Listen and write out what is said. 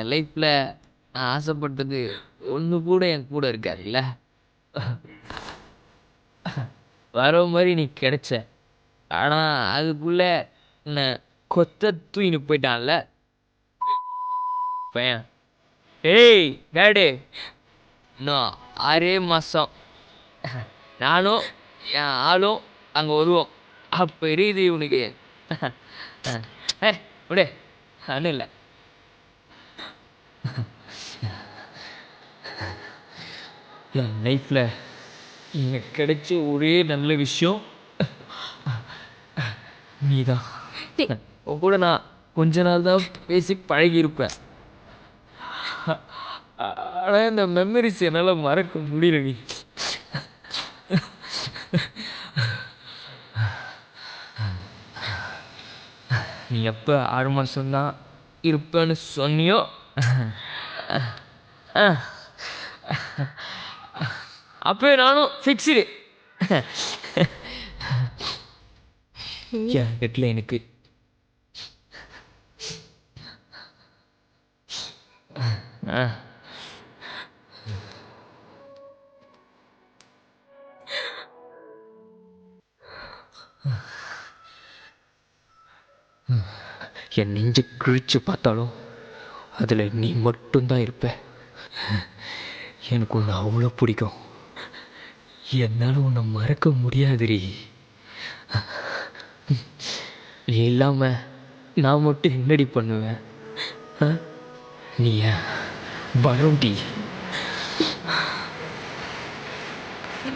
என் லைஃப்பில் நான் ஆசைப்பட்டது ஒன்று கூட என் கூட இருக்காதுல்ல. வர மாதிரி நீ கிடைச்ச, ஆனால் அதுக்குள்ளே என்னை கொத்த தூக்கின்னு போயிட்டான்ல பையன். ஏய் டேடி, இன்னும் 6 மாதம் நானும் என் ஆளும் அங்கே வருவோம். அப்போ இருக்குது இவனுக்கு. விடு, ஒன்றும் இல்லை. என் லைஃப்பில் இங்கே கிடைச்ச ஒரே நல்ல விஷயம் நீ தான். உன் கூட நான் கொஞ்ச நாள் தான் பேசி பழகியிருப்பேன். ஆனால் இந்த மெமரிஸ் என்னால் மறக்க முடியல. நீ எப்போ 6 மாதம்தான் இருப்பேன்னு சொன்னியோ, அப்போ நானும் ஃபிக்ஸ்டு. என் ஹெட்டில் எனக்கு என் நெஞ்சு கிழிச்சு பார்த்தாலும் அதில் நீ மட்டும்தான் இருப்ப. எனக்கு உன்னை அவ்வளோ பிடிக்கும். என்னால் உன்னை மறக்க முடியாதுரி. நீ இல்லாமல் நான் மட்டும் என்னடி பண்ணுவேன்? நீ ஏன் பரோண்டி.